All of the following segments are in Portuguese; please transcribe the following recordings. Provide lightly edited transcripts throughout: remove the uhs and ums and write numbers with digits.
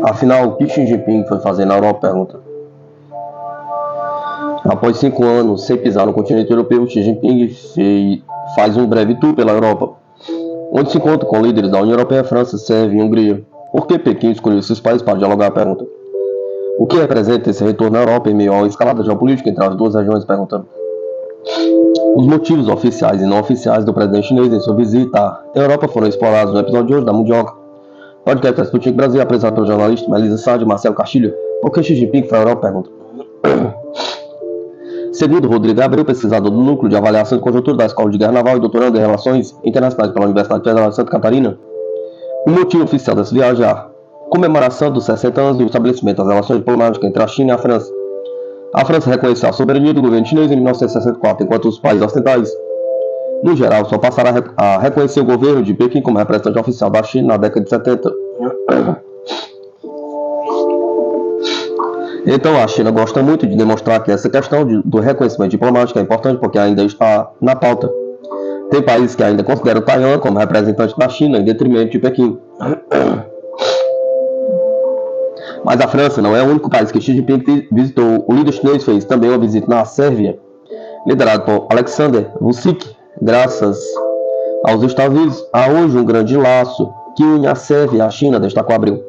Afinal, o que Xi Jinping foi fazer na Europa? Pergunta. Após 5 anos sem pisar no continente europeu, Xi Jinping faz um breve tour pela Europa, onde se encontra com líderes da União Europeia, França, Sérvia e Hungria. Por que Pequim escolheu esses países para dialogar? Pergunta. O que representa esse retorno à Europa em meio à escalada geopolítica entre as duas regiões? Pergunta. Os motivos oficiais e não oficiais do presidente chinês em sua visita à Europa foram explorados no episódio de hoje da Mundioca. Podcast Sputnik Brasil, apresentado pelo jornalista Melissa Sade e Marcelo Castilho. Por que Xi Jinping foi à Europa? Pergunta. Segundo Rodrigo Abreu, pesquisador do Núcleo de Avaliação de Conjuntura da Escola de Guerra Naval e doutorando em Relações Internacionais pela Universidade Federal de Santa Catarina, o motivo oficial dessa viagem é a comemoração dos 60 anos do estabelecimento das relações diplomáticas entre a China e a França. A França reconheceu a soberania do governo chinês em 1964, enquanto os países ocidentais, no geral, só passaram a reconhecer o governo de Pequim como representante oficial da China na década de 70. Então, a China gosta muito de demonstrar que essa questão do reconhecimento diplomático é importante porque ainda está na pauta. Tem países que ainda consideram Taiwan como representante da China em detrimento de Pequim. Mas a França não é o único país que Xi Jinping visitou. O líder chinês fez também uma visita na Sérvia, liderado por Alexander Vučić. Graças aos Estados Unidos, há hoje um grande laço que une a Sérvia e a China, destacou Abreu.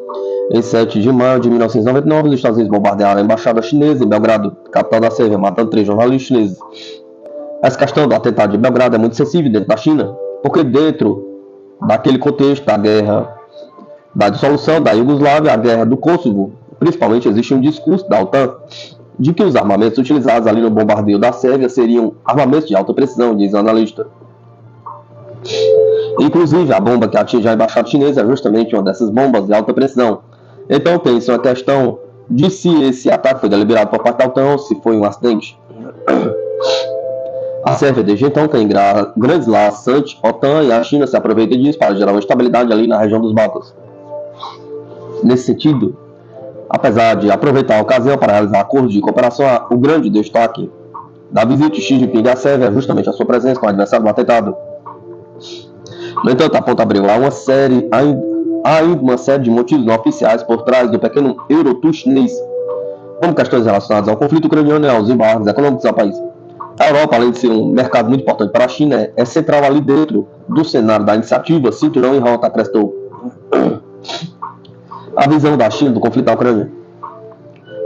Em 7 de maio de 1999, os Estados Unidos bombardearam a embaixada chinesa em Belgrado, capital da Sérvia, matando 3 jornalistas chineses. Essa questão do atentado de Belgrado é muito sensível dentro da China, porque dentro daquele contexto da guerra da dissolução da Iugoslávia, a guerra do Kosovo, principalmente existe um discurso da OTAN de que os armamentos utilizados ali no bombardeio da Sérvia seriam armamentos de alta precisão, diz o analista. Inclusive, a bomba que atinge a embaixada chinesa é justamente uma dessas bombas de alta precisão. Então, tem-se uma questão de se esse ataque foi deliberado por parte da OTAN ou se foi um acidente. A Sérvia, desde então, tem grandes laços anti-OTAN e a China se aproveita disso para gerar uma estabilidade ali na região dos Balcãs. Nesse sentido, apesar de aproveitar a ocasião para realizar acordos de cooperação, o grande destaque da visita de Xi Jinping à Sérvia é justamente a sua presença com o adversário do atentado. No entanto, aponta Abreu, há ainda uma série de motivos não oficiais por trás do pequeno Eurotour chinês, como questões relacionadas ao conflito ucraniano e aos embargos econômicos ao país. A Europa, além de ser um mercado muito importante para a China, é central ali dentro do cenário da iniciativa Cinturão e Rota, acrescentou. A visão da China do conflito na Ucrânia.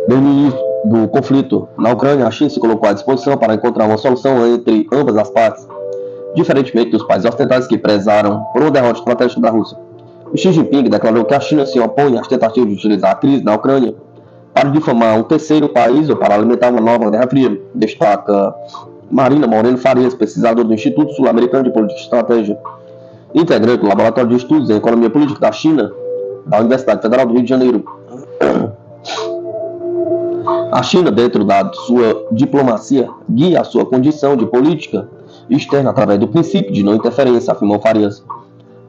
Desde o início do conflito na Ucrânia, a China se colocou à disposição para encontrar uma solução entre ambas as partes, diferentemente dos países ocidentais que prezaram por uma derrota estratégica da Rússia. O Xi Jinping declarou que a China se opõe às tentativas de utilizar a crise na Ucrânia para difamar um terceiro país ou para alimentar uma nova Guerra Fria, destaca Marina Moreno Farias, pesquisadora do Instituto Sul-Americano de Política e Estratégia, integrante do Laboratório de Estudos em Economia Política da China, da Universidade Federal do Rio de Janeiro. A China, dentro da sua diplomacia, guia a sua condição de política externa através do princípio de não interferência, afirmou Farias.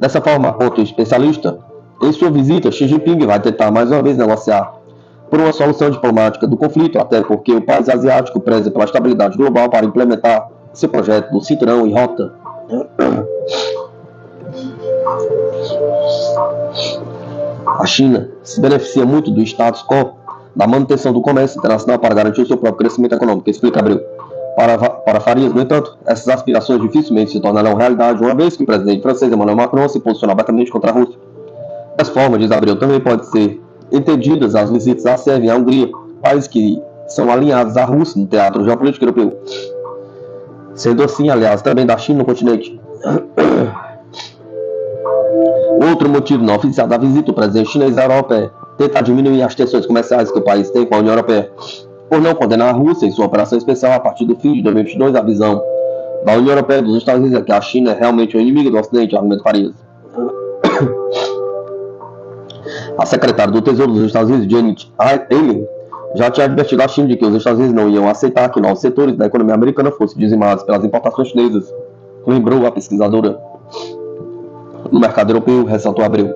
Dessa forma, aponta o especialista, em sua visita, Xi Jinping vai tentar mais uma vez negociar por uma solução diplomática do conflito, até porque o país asiático preza pela estabilidade global para implementar seu projeto do Cinturão e Rota. A China se beneficia muito do status quo da manutenção do comércio internacional para garantir o seu próprio crescimento econômico, explica Abreu. Para Farias, no entanto, essas aspirações dificilmente se tornarão realidade, uma vez que o presidente francês Emmanuel Macron se posiciona abertamente contra a Rússia. Dessa forma, diz Abreu, também pode ser entendidas as visitas à Sérvia e à Hungria, países que são alinhados à Rússia no teatro geopolítico europeu. Sendo assim, aliás, também da China no continente. Outro motivo não oficial da visita do presidente chinês à Europa é tentar diminuir as tensões comerciais que o país tem com a União Europeia. Por não condenar a Rússia em sua operação especial a partir do fim de 2022, a visão da União Europeia e dos Estados Unidos é que a China é realmente uma inimiga do Ocidente, argumento Farias. A secretária do Tesouro dos Estados Unidos, Janet Yellen, já tinha advertido a China de que os Estados Unidos não iam aceitar que novos setores da economia americana fossem dizimados pelas importações chinesas, lembrou a pesquisadora. No mercado europeu, ressaltou Abreu,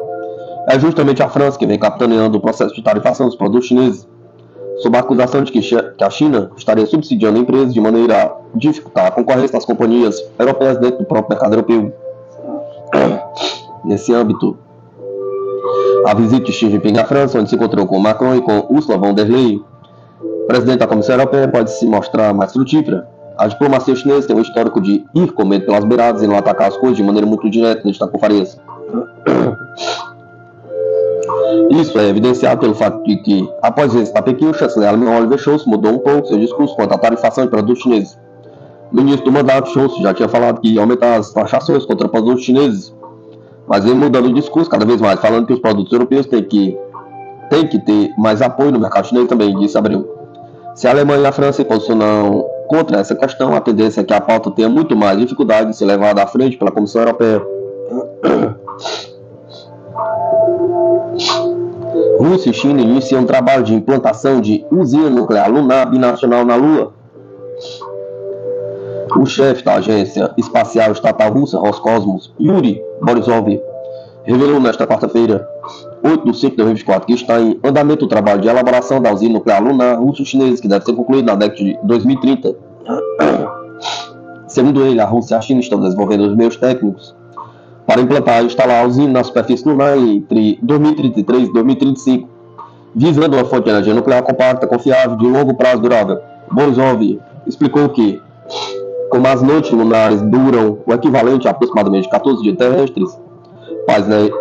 é justamente a França que vem capitaneando o processo de tarifação dos produtos chineses. sob a acusação de que a China estaria subsidiando empresas de maneira a dificultar a concorrência das companhias europeias dentro do próprio mercado europeu. Nesse âmbito, a visita de Xi Jinping à França, onde se encontrou com Macron e com Ursula von der Leyen, presidente da Comissão Europeia, pode se mostrar mais frutífera. A diplomacia chinesa tem um histórico de ir com medo pelas beiradas e não atacar as coisas de maneira muito direta, destacou Farias. Isso é evidenciado pelo fato de que, após visitar Pequim, o chanceler alemão Oliver Scholz mudou um pouco seu discurso quanto à tarifação de produtos chineses. No início do mandato, Scholz já tinha falado que ia aumentar as taxações contra produtos chineses, mas vem mudando o discurso cada vez mais, falando que os produtos europeus têm que ter mais apoio no mercado chinês também, disse Abreu. Se a Alemanha e a França se posicionam contra essa questão, a tendência é que a pauta tenha muito mais dificuldade de ser levada à frente pela Comissão Europeia. Rússia e China iniciam um trabalho de implantação de usina nuclear lunar binacional na Lua. O chefe da agência espacial estatal russa Roscosmos, Yuri Borisov, revelou nesta quarta-feira, 8/5/2024, que está em andamento o trabalho de elaboração da usina nuclear lunar russo-chinesa, que deve ser concluído na década de 2030. Segundo ele, a Rússia e a China estão desenvolvendo os meios técnicos para implantar e instalar a usina na superfície lunar entre 2033 e 2035, visando uma fonte de energia nuclear compacta, confiável, de longo prazo durável. Borisov explicou que, como as noites lunares duram o equivalente a aproximadamente 14 dias terrestres,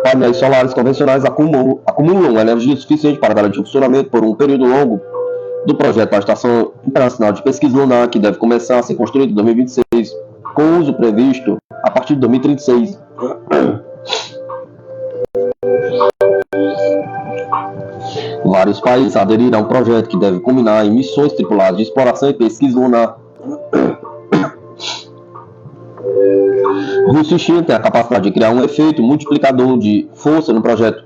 painéis solares convencionais acumulam energia suficiente para garantir o funcionamento por um período longo do projeto da Estação Internacional de Pesquisa Lunar, que deve começar a ser construído em 2026, com uso previsto a partir de 2036. Vários países aderiram a um projeto que deve culminar em missões tripuladas de exploração e pesquisa lunar. Rússia e China têm a capacidade de criar um efeito multiplicador de força no projeto,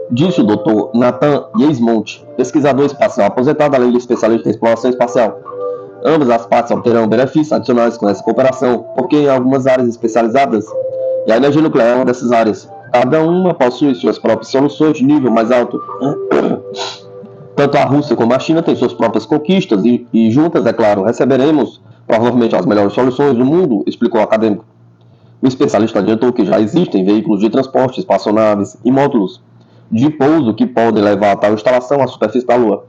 disse o Dr. Nathan Yeismont, pesquisador espacial aposentado, além de especialista em exploração espacial. Ambas as partes obterão benefícios adicionais com essa cooperação, porque em algumas áreas especializadas, e a energia nuclear é uma dessas áreas, cada uma possui suas próprias soluções de nível mais alto. Tanto a Rússia como a China têm suas próprias conquistas e juntas, é claro, receberemos provavelmente as melhores soluções do mundo, explicou o acadêmico. O especialista adiantou que já existem veículos de transporte, espaçonaves e módulos de pouso que podem levar a tal instalação à superfície da Lua.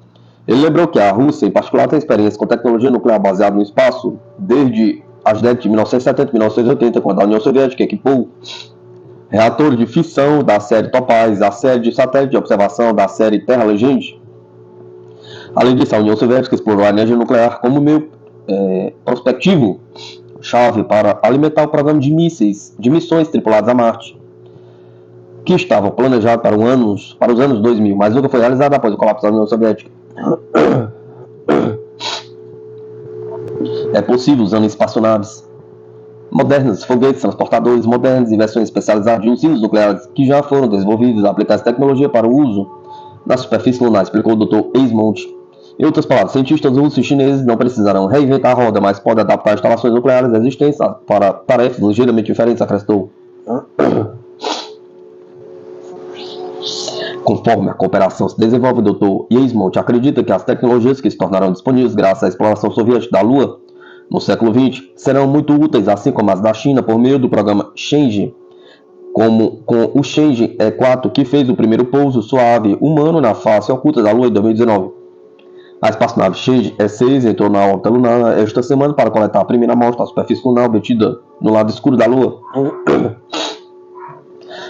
Ele lembrou que a Rússia, em particular, tem experiência com tecnologia nuclear baseada no espaço desde as décadas de 1970 e 1980, quando a União Soviética equipou reatores de fissão da série Topaz, a série de satélite de observação da série Terra Legend. Além disso, a União Soviética explorou a energia nuclear como meio prospectivo chave para alimentar o programa de missões tripuladas a Marte, que estavam planejados para os anos 2000, mas nunca foi realizado após o colapso da União Soviética. É possível usando espaçonaves modernas, foguetes, transportadores modernos e versões especializadas de usinas nucleares que já foram desenvolvidas a aplicar essa tecnologia para o uso na superfície lunar, explicou o Dr. Yeismont. Em outras palavras, cientistas russos e chineses não precisarão reinventar a roda, mas podem adaptar instalações nucleares existentes para tarefas ligeiramente diferentes, acrescentou. Conforme a cooperação se desenvolve, o Dr. Yeismont acredita que as tecnologias que se tornarão disponíveis graças à exploração soviética da Lua no século XX serão muito úteis, assim como as da China, por meio do programa Shenzhen, como com o Shenzhen E4, que fez o primeiro pouso suave humano na face oculta da Lua em 2019. A espaçonave Shenzhen E6 entrou na órbita lunar esta semana para coletar a primeira amostra da superfície lunar obtida no lado escuro da Lua.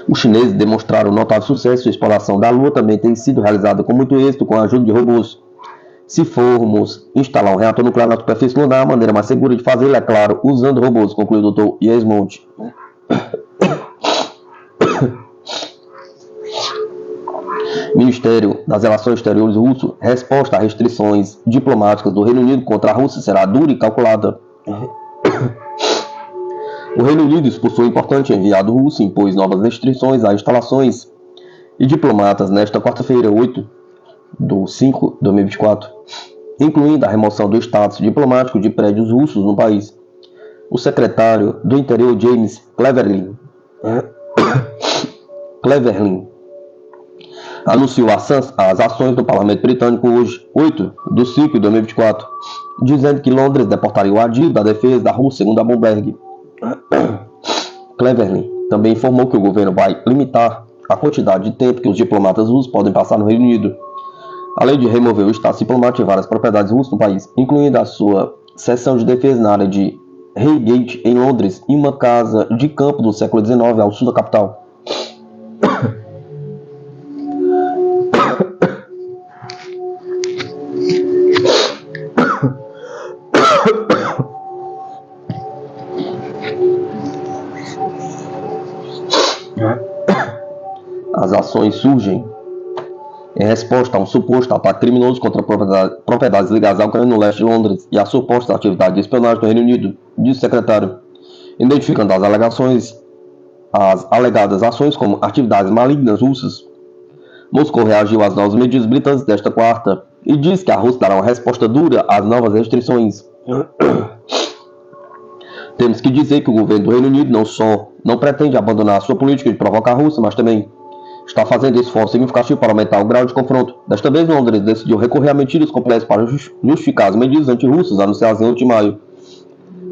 Os chineses demonstraram notável sucesso e a exploração da Lua também tem sido realizada com muito êxito com a ajuda de robôs. Se formos instalar um reator nuclear na superfície lunar, a maneira mais segura de fazê-lo é, claro, usando robôs, concluiu o Dr. Yeismont. Ministério das Relações Exteriores russo, resposta a restrições diplomáticas do Reino Unido contra a Rússia será dura e calculada. O Reino Unido expulsou um importante enviado russo e impôs novas restrições a instalações e diplomatas nesta quarta-feira, 8/5/2024, incluindo a remoção do status diplomático de prédios russos no país. O secretário do Interior, James Cleverly, anunciou as ações do Parlamento Britânico hoje, 8/5/2024, dizendo que Londres deportaria o adido da defesa da Rússia, segundo a Bloomberg. Cleverly também informou que o governo vai limitar a quantidade de tempo que os diplomatas russos podem passar no Reino Unido, além de remover o status diplomático de várias propriedades russas no país, incluindo a sua seção de defesa na área de Reigate, em Londres, e uma casa de campo do século XIX ao sul da capital. As ações surgem em resposta a um suposto ataque criminoso contra propriedades ligadas à Ucrânia no leste de Londres e a suposta atividade de espionagem no Reino Unido, disse o secretário, identificando as alegadas ações como atividades malignas russas. Moscou reagiu às novas medidas britânicas desta quarta e disse que a Rússia dará uma resposta dura às novas restrições. Temos que dizer que o governo do Reino Unido não pretende abandonar a sua política de provocar a Rússia, mas também está fazendo esforço significativo para aumentar o grau de confronto. Desta vez, Londres decidiu recorrer a medidas complexas para justificar as medidas anti-russas anunciadas em 8 de maio.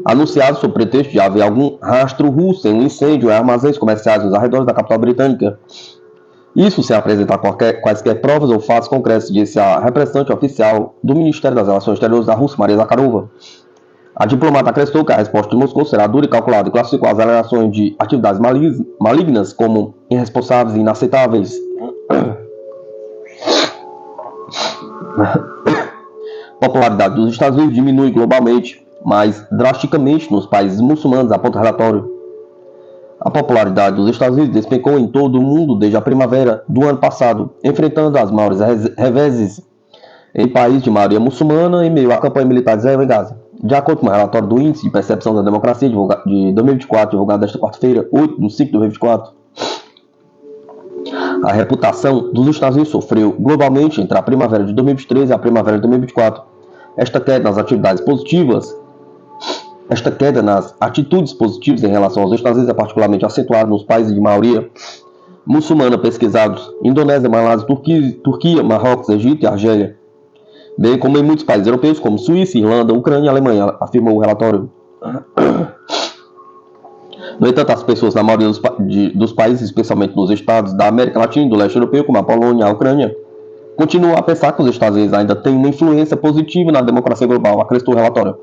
Anunciadas sob pretexto de haver algum rastro russo em um incêndio em armazéns comerciais nos arredores da capital britânica. Isso sem apresentar quaisquer provas ou fatos concretos, disse a representante oficial do Ministério das Relações Exteriores da Rússia, Maria Zakharova. A diplomata acrescentou que a resposta de Moscou será dura e calculada e classificou as alegações de atividades malignas como irresponsáveis e inaceitáveis. A popularidade dos Estados Unidos diminui globalmente, mas drasticamente nos países muçulmanos, aponta o relatório. A popularidade dos Estados Unidos despencou em todo o mundo desde a primavera do ano passado, enfrentando as maiores reveses em países de maioria muçulmana em meio à campanha militar de Israel em Gaza. De acordo com o relatório do Índice de Percepção da Democracia de 2024, divulgado desta quarta-feira, 8/5/2024, a reputação dos Estados Unidos sofreu globalmente entre a primavera de 2023 e a primavera de 2024. Esta queda nas atitudes positivas em relação aos Estados Unidos é particularmente acentuada nos países de maioria muçulmana pesquisados: Indonésia, Malásia, Turquia, Marrocos, Egito e Argélia, bem como em muitos países europeus como Suíça, Irlanda, Ucrânia e Alemanha, afirmou o relatório. No entanto, as pessoas na maioria dos países, especialmente nos estados da América Latina e do leste europeu, como a Polônia e a Ucrânia, continuam a pensar que os Estados Unidos ainda têm uma influência positiva na democracia global, acrescentou o relatório.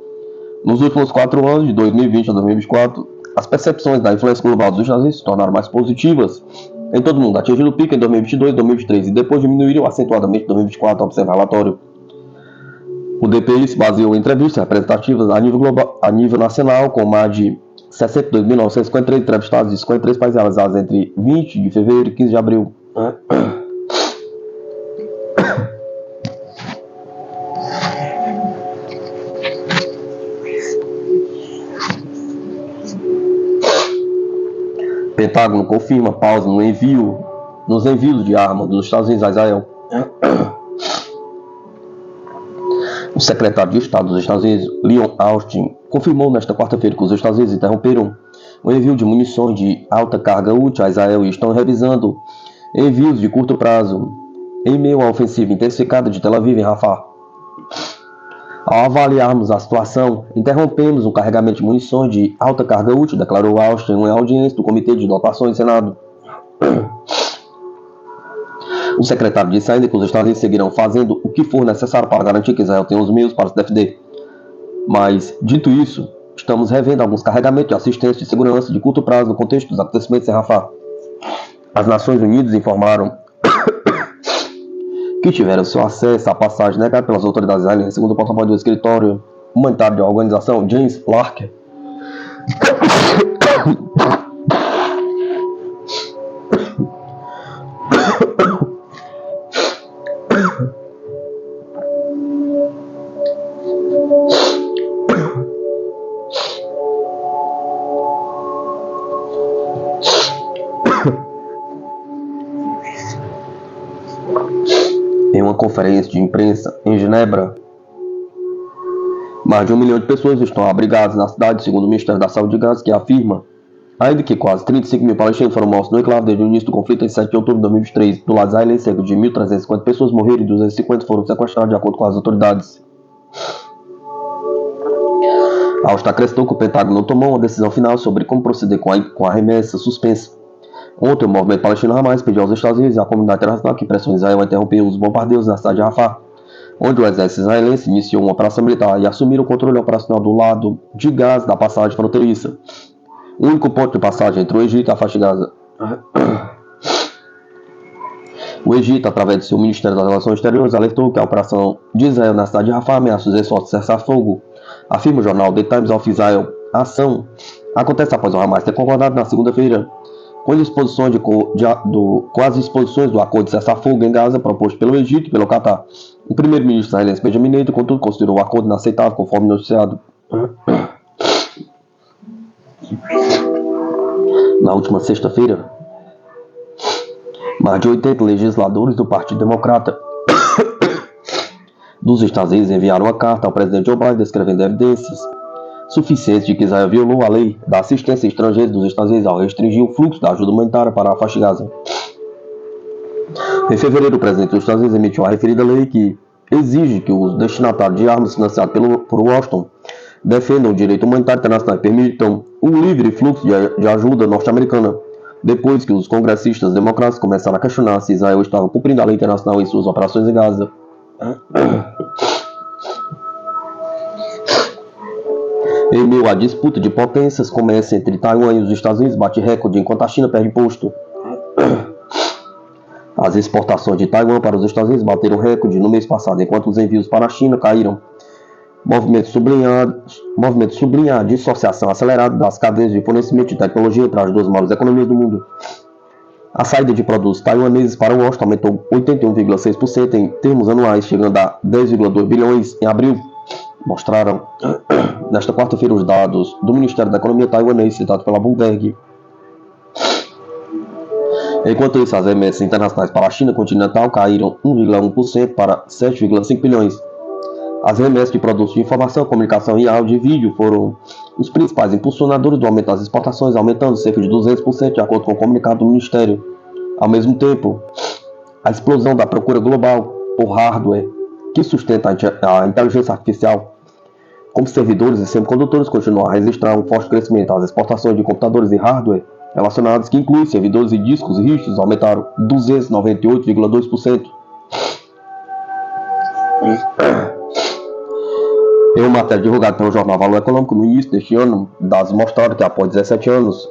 Nos últimos 4 anos, de 2020 a 2024, as percepções da influência global dos Estados Unidos se tornaram mais positivas em todo o mundo, atingindo o pico em 2022 e 2023 e depois diminuíram acentuadamente em 2024, observa o relatório. O DPI se baseou em entrevistas representativas a nível nacional, com mais de 62.953 entrevistados de 53 países realizados entre 20 de fevereiro e 15 de abril. Pentágono confirma pausa nos envios de armas dos Estados Unidos a Israel. O secretário de Estado dos Estados Unidos, Lloyd Austin, confirmou nesta quarta-feira que os Estados Unidos interromperam o envio de munições de alta carga útil a Israel e estão revisando envios de curto prazo em meio à ofensiva intensificada de Tel Aviv em Rafah. Ao avaliarmos a situação, interrompemos o carregamento de munições de alta carga útil, declarou Austin em uma audiência do Comitê de Dotações do Senado. O secretário disse ainda que os Estados Unidos seguirão fazendo o que for necessário para garantir que Israel tenha os meios para se defender. Mas, dito isso, estamos revendo alguns carregamentos de assistência de segurança de curto prazo no contexto dos acontecimentos em Rafah. As Nações Unidas informaram que tiveram seu acesso à passagem negada pelas autoridades israelenses, segundo o porta-voz do escritório humanitário da organização, James Lark. Em uma conferência de imprensa em Genebra, mais de 1 milhão de pessoas estão abrigadas na cidade, segundo o Ministério da Saúde de Gaza, que afirma Ainda que quase 35 mil palestinos foram mortos no enclave desde o início do conflito em 7 de outubro de 2023, do lado israelense, cerca de 1.350 pessoas morreram e 250 foram sequestradas, de acordo com as autoridades. A ONU acrescentou que o Pentágono não tomou uma decisão final sobre como proceder com a remessa suspensa. Ontem, o movimento palestino Hamas pediu aos Estados Unidos e à comunidade internacional que pressionem Israel a interromper os bombardeios na cidade de Rafah, onde o exército israelense iniciou uma operação militar e assumiram o controle operacional do lado de Gaza da passagem fronteiriça, o único ponto de passagem entre o Egito e a faixa de Gaza. O Egito, através de seu Ministério das Relações Exteriores, alertou que a operação de Israel na cidade de Rafah ameaça os esforços de cessar-fogo, afirma o jornal The Times of Israel. A ação acontece após o Hamas ter concordado na segunda-feira com as disposições do acordo de cessar-fogo em Gaza proposto pelo Egito e pelo Catar. O primeiro-ministro israelense Benjamin Netanyahu, contudo, considerou o acordo inaceitável, conforme noticiado. Na última sexta-feira, mais de 80 legisladores do Partido Democrata dos Estados Unidos enviaram uma carta ao presidente Joe Biden descrevendo evidências suficientes de que Israel violou a lei da assistência estrangeira dos Estados Unidos ao restringir o fluxo da ajuda humanitária para a faixa de Gaza. Em fevereiro, o presidente dos Estados Unidos emitiu a referida lei que exige que os destinatários de armas financiados por Washington defendam o direito humanitário internacional e permitam o livre fluxo de ajuda norte-americana, depois que os congressistas democratas começaram a questionar se Israel estava cumprindo a lei internacional em suas operações em Gaza. Em meio à disputa de potências, comércio entre Taiwan e os Estados Unidos bate recorde enquanto a China perde imposto. As exportações de Taiwan para os Estados Unidos bateram recorde no mês passado, enquanto os envios para a China caíram. Movimento sublinhar a dissociação acelerada das cadeias de fornecimento de tecnologia entre as duas maiores economias do mundo. A saída de produtos taiwaneses para Washington aumentou 81,6% em termos anuais, chegando a 10,2 bilhões em abril. Mostraram nesta quarta-feira os dados do Ministério da Economia taiwanês, citados pela Bloomberg. Enquanto isso, as remessas internacionais para a China continental caíram 1,1% para 7,5 bilhões. As remessas de produtos de informação, comunicação e áudio e vídeo foram os principais impulsionadores do aumento das exportações, aumentando cerca de 200% de acordo com o comunicado do Ministério. Ao mesmo tempo, a explosão da procura global por hardware que sustenta a inteligência artificial, como servidores e semicondutores, continuou a registrar um forte crescimento. As exportações de computadores e hardware relacionados, que incluem servidores e discos rígidos, aumentaram 298,2%. Em uma matéria divulgada pelo jornal Valor Econômico no início deste ano, dados mostraram que após 17 anos,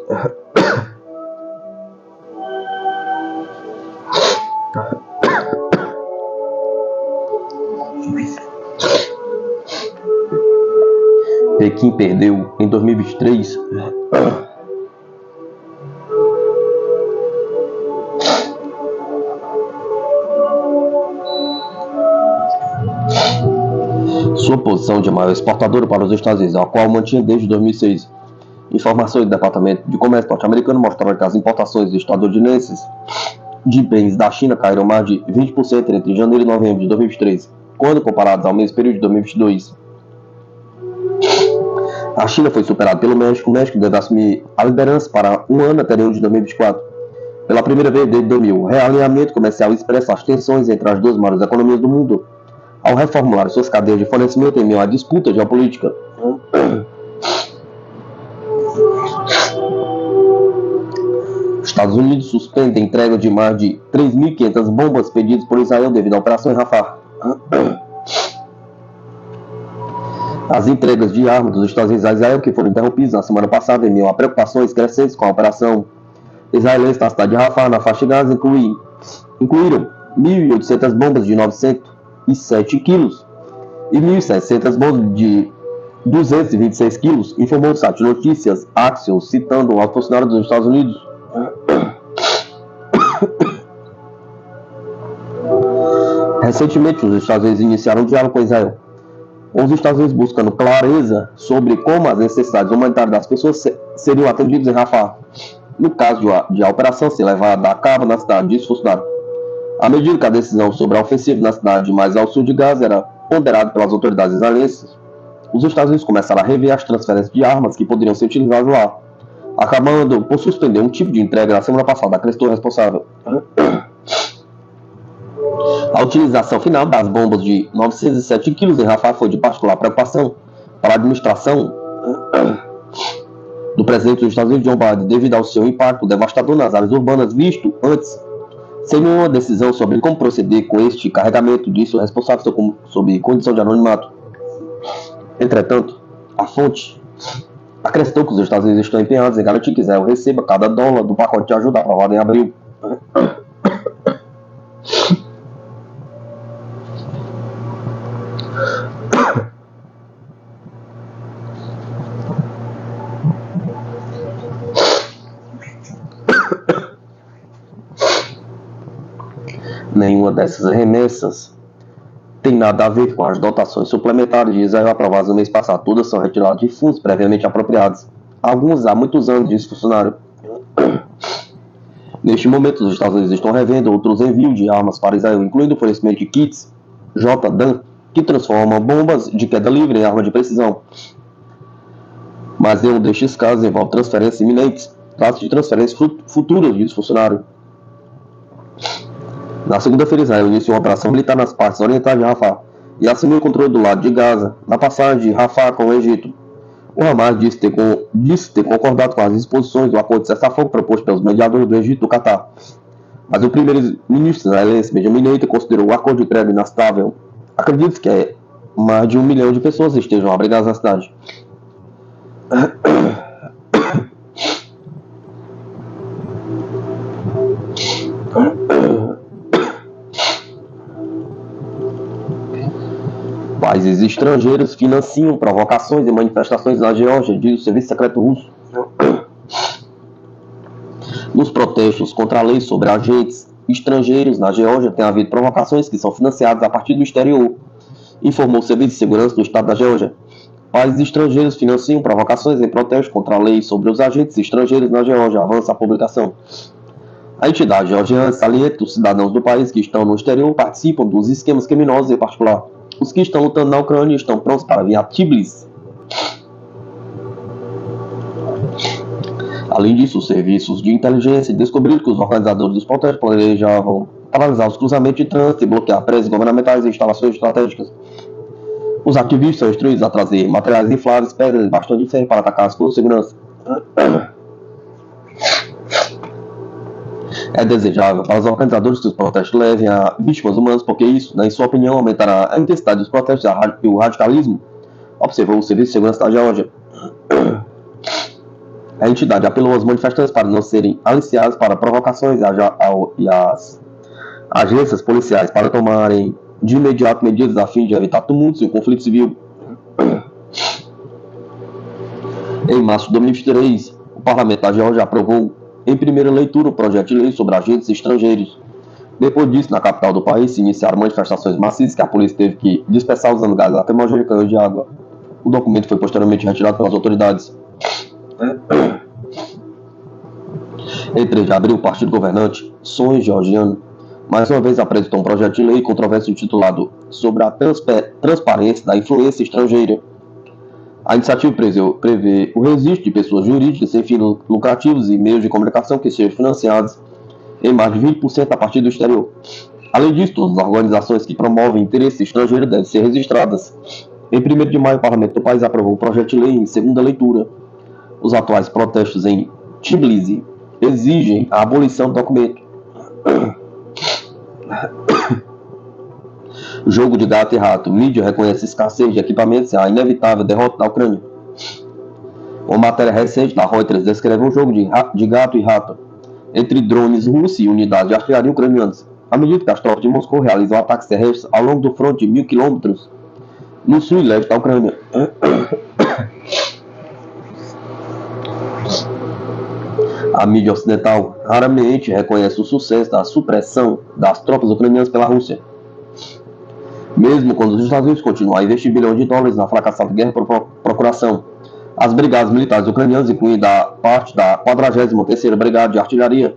Pequim perdeu em 2023 sua posição de maior exportadora para os Estados Unidos, a qual mantinha desde 2006. Informações do Departamento de Comércio norte-americano mostraram que as importações estadunidenses de bens da China caíram mais de 20% entre janeiro e novembro de 2023, quando comparados ao mesmo período de 2022. A China foi superada pelo México. O México deve assumir a liderança para um ano até o de 2024. Pela primeira vez desde 2000, o realinhamento comercial expressa as tensões entre as duas maiores economias do mundo, ao reformular suas cadeias de fornecimento em meio à disputa geopolítica. Os Estados Unidos suspendem a entrega de mais de 3.500 bombas pedidas por Israel devido à operação em Rafah. As entregas de armas dos Estados Unidos a Israel, que foram interrompidas na semana passada em meio a preocupações crescentes com a operação israelense na cidade de Rafah, na faixa de Gaza, incluíram 1.800 bombas de 907 quilos e 1.700 bombas de 226 quilos, informou o site de notícias Axios, citando um alto funcionário dos Estados Unidos. Recentemente, os Estados Unidos iniciaram um diálogo com Israel, os Estados Unidos buscando clareza sobre como as necessidades humanitárias das pessoas seriam atendidas em Rafah, no caso de a operação ser levada a cabo na cidade, disse o funcionário. À medida que a decisão sobre a ofensiva na cidade mais ao sul de Gaza era ponderada pelas autoridades israelenses, os Estados Unidos começaram a rever as transferências de armas que poderiam ser utilizadas lá. acabando por suspender um tipo de entrega na semana passada, acreditou o responsável. A utilização final das bombas de 907 kg em Rafah foi de particular preocupação para a administração do presidente dos Estados Unidos, Joe Biden, devido ao seu impacto devastador nas áreas urbanas, visto antes sem nenhuma decisão sobre como proceder com este carregamento, disse o responsável sob condição de anonimato. Entretanto, a fonte acrescentou que os Estados Unidos estão empenhados em garantir que Israel receba cada dólar do pacote de ajuda aprovado em abril. Nenhuma dessas remessas tem nada a ver com as dotações suplementares de Israel aprovadas no mês passado. Todas são retiradas de fundos previamente apropriados. Alguns há muitos anos, disse o funcionário. Neste momento, os Estados Unidos estão revendo outros envios de armas para Israel, incluindo o fornecimento de kits JDAM, que transformam bombas de queda livre em armas de precisão. Mas nenhum destes casos envolve transferências iminentes. Trata-se de transferências futuras, disse o funcionário. Na segunda-feira, Israel iniciou uma operação militar nas partes orientais de Rafah e assumiu o controle do lado de Gaza, na passagem de Rafah com o Egito. O Hamas disse ter concordado com as disposições do acordo de cessar-fogo proposto pelos mediadores do Egito e do Catar. Mas o primeiro-ministro israelense Benjamin Netanyahu considerou o acordo de crédito inaceitável. Acredita-se que mais de 1 milhão de pessoas estejam abrigadas na cidade. Países estrangeiros financiam provocações e manifestações na Geórgia, diz o Serviço Secreto Russo. Nos protestos contra a lei sobre agentes estrangeiros na Geórgia, tem havido provocações que são financiadas a partir do exterior, informou o Serviço de Segurança do Estado da Geórgia. Países estrangeiros financiam provocações em protestos contra a lei sobre os agentes estrangeiros na Geórgia, avança a publicação. A entidade georgiana salienta que os cidadãos do país que estão no exterior participam dos esquemas criminosos, em particular os que estão lutando na Ucrânia estão prontos para vir a Tbilisi. Além disso, os serviços de inteligência descobriram que os organizadores dos protestos planejavam paralisar os cruzamentos de trânsito e bloquear prédios governamentais e instalações estratégicas. Os ativistas são instruídos a trazer materiais infláveis, pedras e bastões de ferro para atacar as forças de segurança. É desejável para os organizadores que os protestos levem a vítimas humanas, porque isso, em sua opinião, aumentará a intensidade dos protestos e o radicalismo, observou o Serviço de Segurança da Geórgia. A entidade apelou aos manifestantes para não serem aliciados para provocações e as agências policiais para tomarem de imediato medidas a fim de evitar tumultos e o conflito civil. Em março de 2023, o Parlamento da Geórgia aprovou em primeira leitura o projeto de lei sobre agentes estrangeiros. Depois disso, na capital do país, se iniciaram manifestações maciças que a polícia teve que dispersar usando gás lacrimogêneo e canhões de água. O documento foi posteriormente retirado pelas autoridades. Em 3 de abril, o partido governante Sonho Georgiano mais uma vez apresentou um projeto de lei controverso intitulado sobre a transparência da influência estrangeira. A iniciativa prevê o registro de pessoas jurídicas sem fins lucrativos e meios de comunicação que sejam financiados em mais de 20% a partir do exterior. Além disso, todas as organizações que promovem interesse estrangeiro devem ser registradas. Em 1º de maio, o Parlamento do país aprovou o projeto de lei em segunda leitura. Os atuais protestos em Tbilisi exigem a abolição do documento. Jogo de gato e rato. Mídia reconhece escassez de equipamentos e a inevitável derrota da Ucrânia. Uma matéria recente da Reuters descreve um jogo de gato e rato entre drones russos e unidades de artilharia ucranianas, à medida que as tropas de Moscou realizam ataques terrestres ao longo do fronte de 1.000 quilômetros no sul e leste da Ucrânia. A mídia ocidental raramente reconhece o sucesso da supressão das tropas ucranianas pela Rússia, mesmo quando os Estados Unidos continuam a investir bilhões de dólares na fracassada guerra por procuração. As brigadas militares ucranianas, incluindo a parte da 43ª Brigada de Artilharia,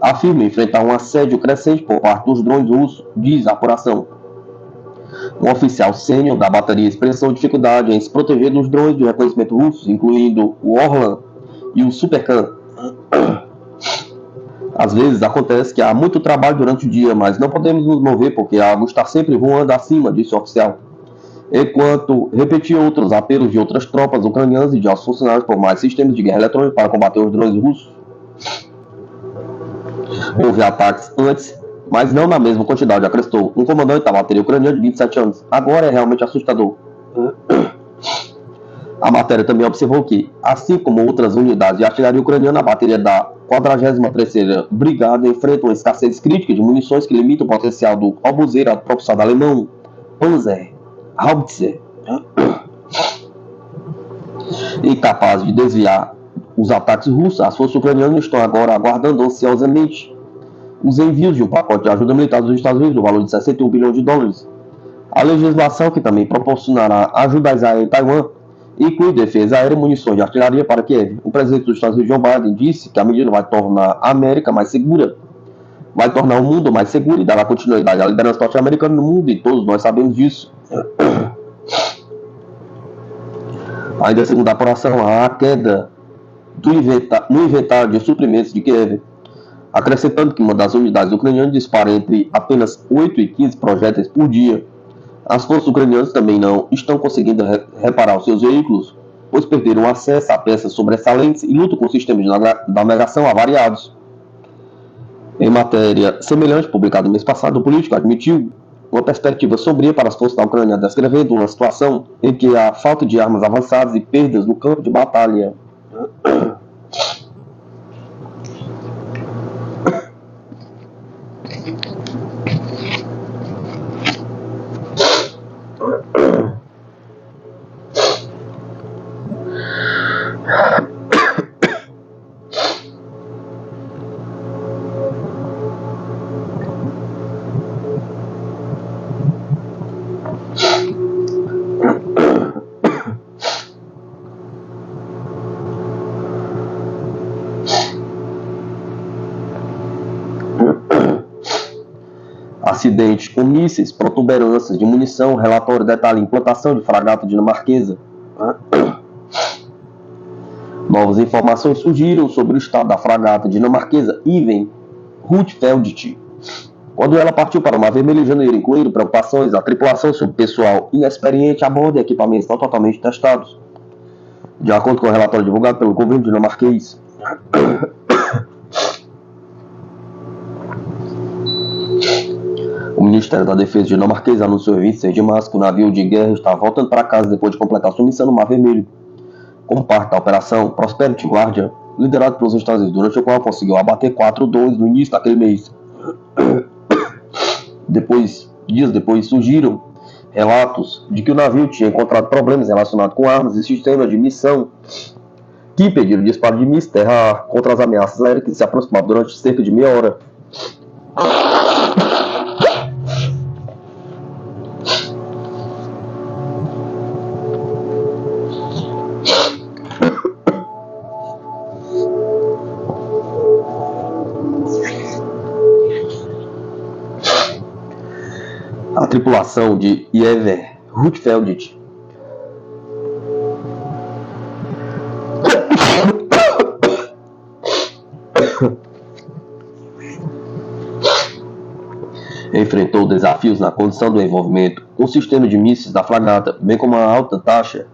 afirmam enfrentar um assédio crescente por parte dos drones russos, diz a apuração. Um oficial sênior da bateria expressou dificuldade em se proteger dos drones de reconhecimento russos, incluindo o Orlan e o Supercan. Às vezes acontece que há muito trabalho durante o dia, mas não podemos nos mover porque a água está sempre voando acima, disse o oficial. Enquanto repetia outros apelos de outras tropas ucranianas e de altos funcionários por mais sistemas de guerra eletrônica para combater os drones russos. Houve ataques antes, mas não na mesma quantidade, acrescentou um comandante da bateria ucraniana de 27 anos. Agora é realmente assustador. A matéria também observou que, assim como outras unidades de artilharia ucraniana, a bateria da 43ª Brigada enfrenta uma escassez crítica de munições que limita o potencial do obuseiro propulsado alemão Panzer Haubitze, incapaz de desviar os ataques russos. As forças ucranianas estão agora aguardando ansiosamente os envios de um pacote de ajuda militar dos Estados Unidos no valor de 61 bilhões de dólares. A legislação, que também proporcionará ajuda a Israel em Taiwan, inclui defesa aérea e munições de artilharia para Kiev. O presidente dos Estados Unidos, Joe Biden, disse que a medida vai tornar a América mais segura, vai tornar o mundo mais seguro e dará continuidade à liderança norte-americana no mundo, e todos nós sabemos disso. Ainda segundo a apuração, há queda no inventário de suprimentos de Kiev, acrescentando que uma das unidades ucranianas dispara entre apenas 8 e 15 projéteis por dia. As forças ucranianas também não estão conseguindo reparar os seus veículos, pois perderam acesso a peças sobressalentes e lutam com sistemas de navegação avariados. Em matéria semelhante, publicada no mês passado, o político admitiu uma perspectiva sombria para as forças da Ucrânia, descrevendo uma situação em que há falta de armas avançadas e perdas no campo de batalha. Acidente com mísseis, protuberâncias de munição, relatório detalha implantação de fragata dinamarquesa. Novas informações surgiram sobre o estado da fragata dinamarquesa Iven Rudfeldt, quando ela partiu para o Mar Vermelho em janeiro, incluindo preocupações da tripulação sobre pessoal inexperiente a bordo e equipamentos não totalmente testados. De acordo com o relatório divulgado pelo governo dinamarquês, o Ministério da Defesa dinamarquês anunciou em 26 de março que o navio de guerra estava voltando para casa depois de completar sua missão no Mar Vermelho, como parte da operação Prosperity Guardian, liderada pelos Estados Unidos, durante o qual conseguiu abater 4 drones no início daquele mês. Dias depois, surgiram relatos de que o navio tinha encontrado problemas relacionados com armas e sistemas de missão que impediram o disparo de mísseis terra-ar contra as ameaças aéreas que se aproximavam durante cerca de meia hora. A tripulação de Iver Rudfeldt enfrentou desafios na condição do envolvimento com o sistema de mísseis da fragata, bem como a alta taxa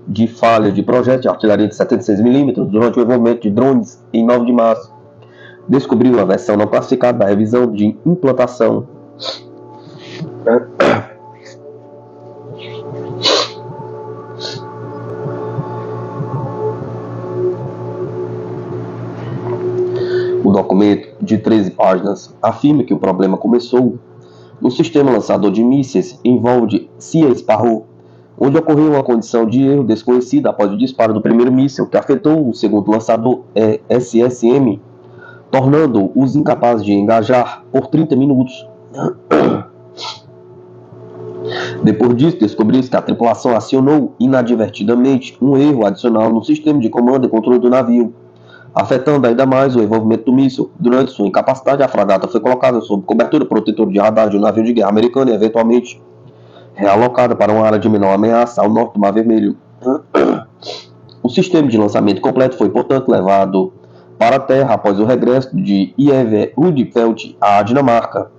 de falha de projetos de artilharia de 76 mm durante o envolvimento de drones em 9 de março. Descobriu a versão não classificada da revisão de implantação. O documento, de 13 páginas, afirma que o problema começou no sistema lançador de mísseis em voo de Sea Sparrow, onde ocorreu uma condição de erro desconhecida após o disparo do primeiro míssil, que afetou o segundo lançador SSM, tornando-os incapazes de engajar por 30 minutos. Depois disso, descobriu-se que a tripulação acionou inadvertidamente um erro adicional no sistema de comando e controle do navio, afetando ainda mais o envolvimento do míssil. Durante sua incapacidade, a fragata foi colocada sob cobertura protetora de radar de um navio de guerra americano e eventualmente realocada para uma área de menor ameaça ao norte do Mar Vermelho. O sistema de lançamento completo foi, portanto, levado para a Terra após o regresso de J.E. Rudolph à Dinamarca,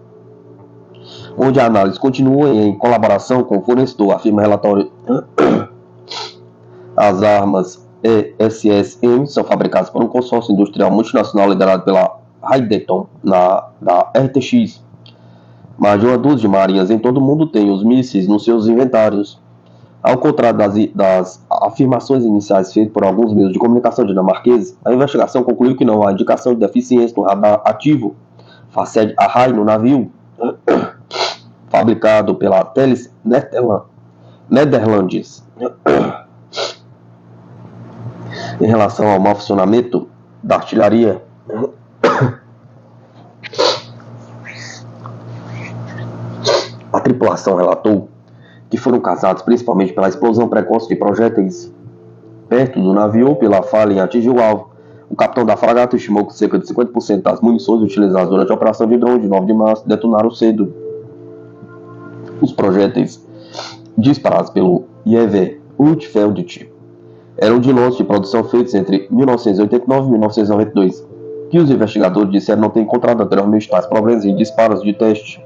onde a análise continua em colaboração com o fornecedor, afirma relatório. As armas ESSM são fabricadas por um consórcio industrial multinacional liderado pela Raytheon, da RTX. Mais de uma dúzia de marinhas em todo o mundo têm os mísseis nos seus inventários. Ao contrário das afirmações iniciais feitas por alguns meios de comunicação dinamarqueses, a investigação concluiu que não há indicação de deficiência no radar ativo Facet Array no navio, fabricado pela Thales Netherlands. Em relação ao mau funcionamento da artilharia, a tripulação relatou que foram causados principalmente pela explosão precoce de projéteis perto do navio ou pela falha em atingir o alvo. O capitão da fragata estimou que cerca de 50% das munições utilizadas durante a operação de drone de 9 de março detonaram cedo. Os projéteis disparados pelo J.E. Rudolph eram de lotes de produção feitos entre 1989 e 1992, que os investigadores disseram não ter encontrado anteriormente tais problemas em disparos de teste.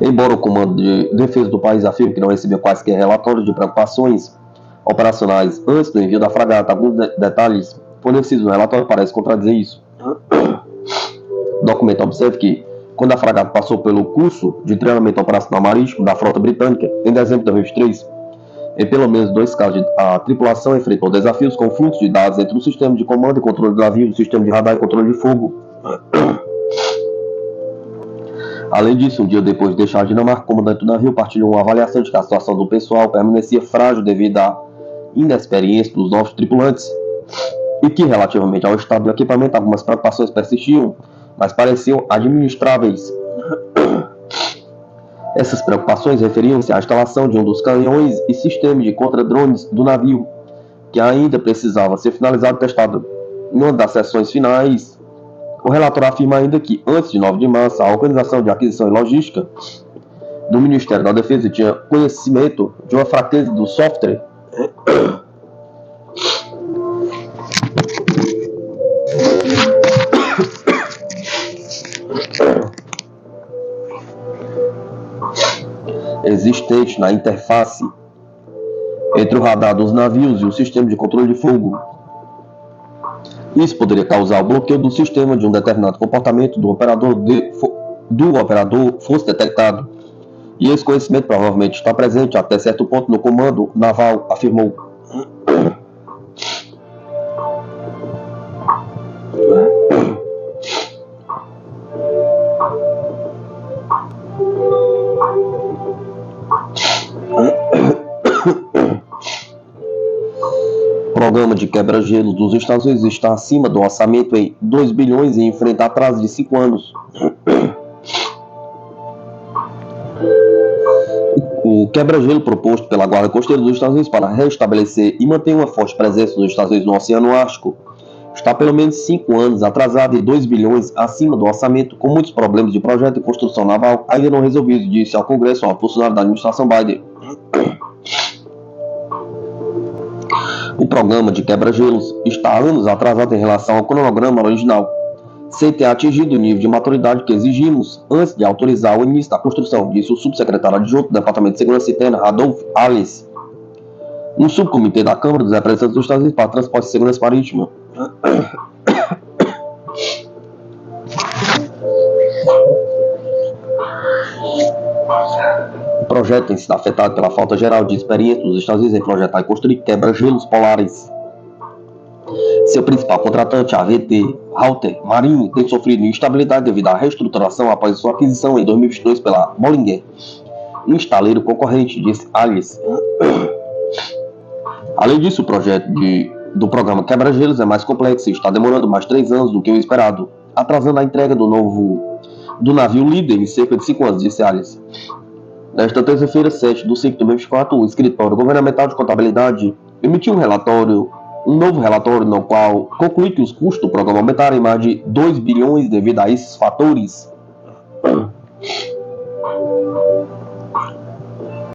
Embora o Comando de Defesa do país afirme que não recebeu quaisquer relatórios de preocupações operacionais antes do envio da fragata, alguns detalhes fornecidos no relatório parecem contradizer isso. O documento observa que, quando a fragata passou pelo curso de treinamento operacional marítimo da frota britânica, em dezembro de 2023, em pelo menos 2 casos, a tripulação enfrentou desafios com o fluxo de dados entre o sistema de comando e controle do navio, o sistema de radar e controle de fogo. Além disso, um dia depois de deixar a Dinamarca, o comandante do navio partilhou uma avaliação de que a situação do pessoal permanecia frágil devido à inexperiência dos novos tripulantes e que, relativamente ao estado do equipamento, algumas preocupações persistiam, mas pareciam administráveis. Essas preocupações referiam-se à instalação de um dos canhões e sistema de contra-drones do navio, que ainda precisava ser finalizado e testado. Em uma das sessões finais, o relator afirma ainda que, antes de 9 de março, a Organização de Aquisição e Logística do Ministério da Defesa tinha conhecimento de uma fraqueza do software existente na interface entre o radar dos navios e o sistema de controle de fogo. Isso poderia causar o bloqueio do sistema de um determinado comportamento do operador fosse detectado. E esse conhecimento provavelmente está presente até certo ponto no comando naval, afirmou. O programa de quebra-gelo dos Estados Unidos está acima do orçamento em 2 bilhões e enfrenta atraso de 5 anos. O quebra-gelo proposto pela Guarda Costeira dos Estados Unidos para restabelecer e manter uma forte presença dos Estados Unidos no Oceano Ártico está pelo menos 5 anos atrasado e 2 bilhões acima do orçamento, com muitos problemas de projeto e construção naval ainda não resolvidos, disse ao Congresso uma funcionária da administração Biden. O programa de quebra-gelos está há anos atrasado em relação ao cronograma original, sem ter atingido o nível de maturidade que exigimos antes de autorizar o início da construção, disse o subsecretário adjunto do Departamento de Segurança Interna, Randolph Alice, no subcomitê da Câmara dos Representantes dos Estados Unidos para Transporte e Segurança Marítima. O projeto tem sido afetado pela falta geral de experiência dos Estados Unidos em projetar e construir quebra-gelos polares. Seu principal contratante, a AVT Halter Marine, tem sofrido instabilidade devido à reestruturação após sua aquisição em 2022 pela Bollinger, um estaleiro concorrente, disse Alice. Além disso, o projeto do programa Quebra-Gelos é mais complexo e está demorando mais 3 anos do que o esperado, atrasando a entrega do navio líder em cerca de 5 anos, disse Alice. Nesta terça-feira, 7 de 5 de 2024, o Escritório Governamental de Contabilidade emitiu um novo relatório no qual conclui que os custos do programa aumentaram em mais de 2 bilhões devido a esses fatores.